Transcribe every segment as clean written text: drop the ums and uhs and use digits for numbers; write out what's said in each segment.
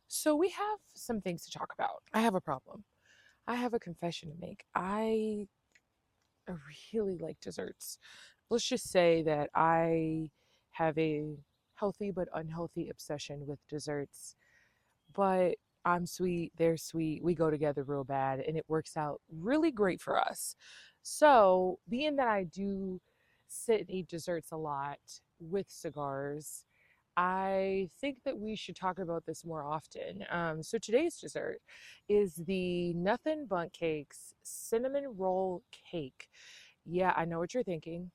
So we have some things to talk about. I have a problem. I have a confession to make. I really like desserts. Let's just say that I have a healthy but unhealthy obsession with desserts. But I'm sweet, they're sweet, we go together real bad, and it works out really great for us. So, being that I do sit and eat desserts a lot with cigars, I think that we should talk about this more often. So today's dessert is the Nothing Bundt Cakes cinnamon roll cake. Yeah, I know what you're thinking.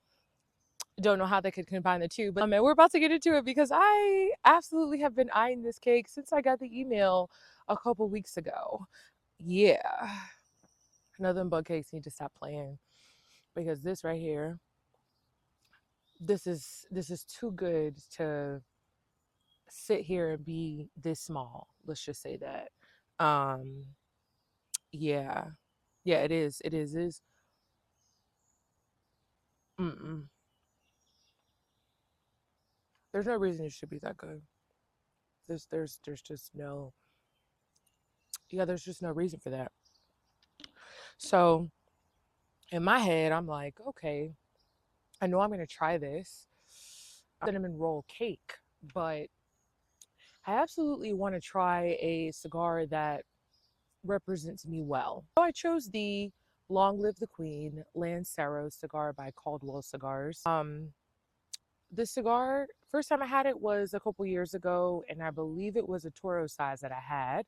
Don't know how they could combine the two, but and we're about to get into it because I absolutely have been eyeing this cake since I got the email a couple weeks ago. Yeah, Nothing Bundt Cakes need to stop playing because this right here, this is too good to sit here and be this small. Let's just say that. Um, yeah, yeah, it is. It is. It is. Mm-mm. There's no reason it should be that good. There's just no. Yeah, there's just no reason for that. So in my head, I'm like, okay, I know I'm gonna try this cinnamon roll cake, but I absolutely want to try a cigar that represents me well. So I chose the Long Live the Queen Lancero cigar by Caldwell Cigars. This cigar, first time I had it was a couple years ago, and I believe it was a Toro size that I had,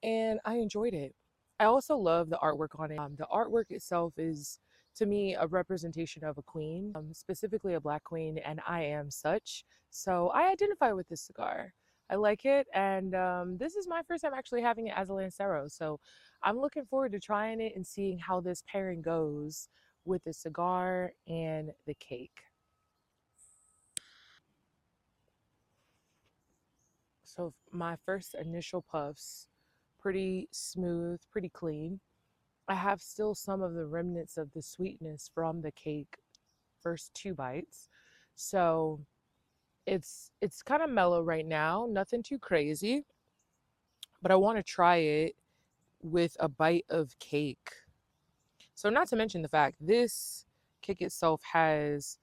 and I enjoyed it. I also love the artwork on it. The artwork itself is, to me, a representation of a queen, specifically a black queen, and I am such. So I identify with this cigar. I like it, and this is my first time actually having it as a Lancero. So I'm looking forward to trying it and seeing how this pairing goes with the cigar and the cake. So my first initial puffs, pretty smooth, pretty clean. I have still some of the remnants of the sweetness from the cake first two bites. So it's kind of mellow right now, nothing too crazy, but I want to try it with a bite of cake. So not to mention the fact this cake itself has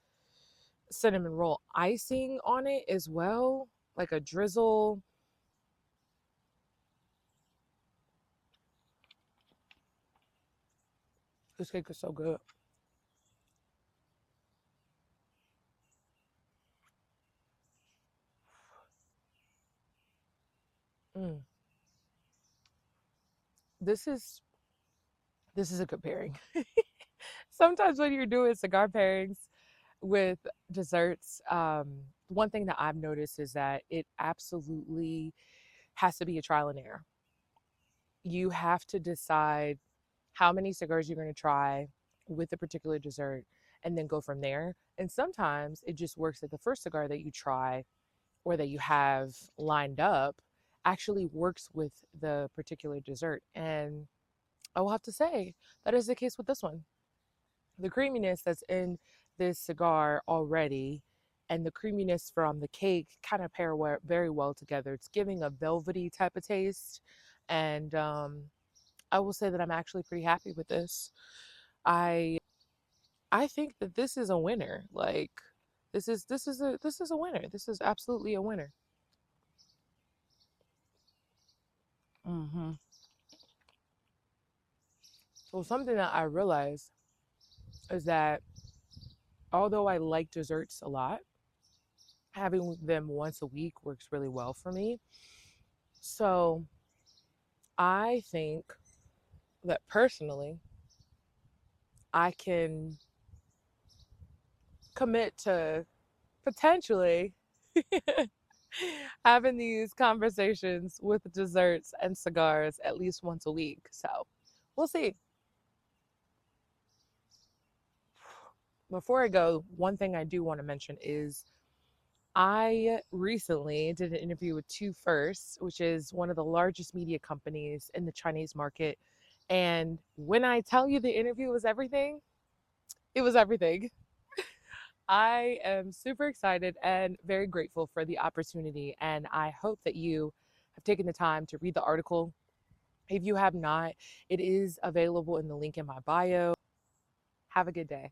cinnamon roll icing on it as well, like a drizzle. This cake is so good. Mm. This is this is a good pairing. Sometimes when you're doing cigar pairings with desserts, one thing that I've noticed is that it absolutely has to be a trial and error. You have to decide how many cigars you're going to try with a particular dessert and then go from there. And sometimes it just works that the first cigar that you try or that you have lined up actually works with the particular dessert. And I will have to say that is the case with this one. The creaminess that's in this cigar already and the creaminess from the cake kind of pair very well together. It's giving a velvety type of taste. And I will say that I'm actually pretty happy with this. I I think that this is a winner. Like this is a winner. This is absolutely a winner. hmm So something that I realized is that although I like desserts a lot, having them once a week works really well for me. So I think that personally, I can commit to potentially having these conversations with desserts and cigars at least once a week. So we'll see. Before I go, one thing I do want to mention is I recently did an interview with Two First, which is one of the largest media companies in the Chinese market. And when I tell you the interview was everything, it was everything. I am super excited and very grateful for the opportunity. And I hope that you have taken the time to read the article. If you have not, it is available in the link in my bio. Have a good day.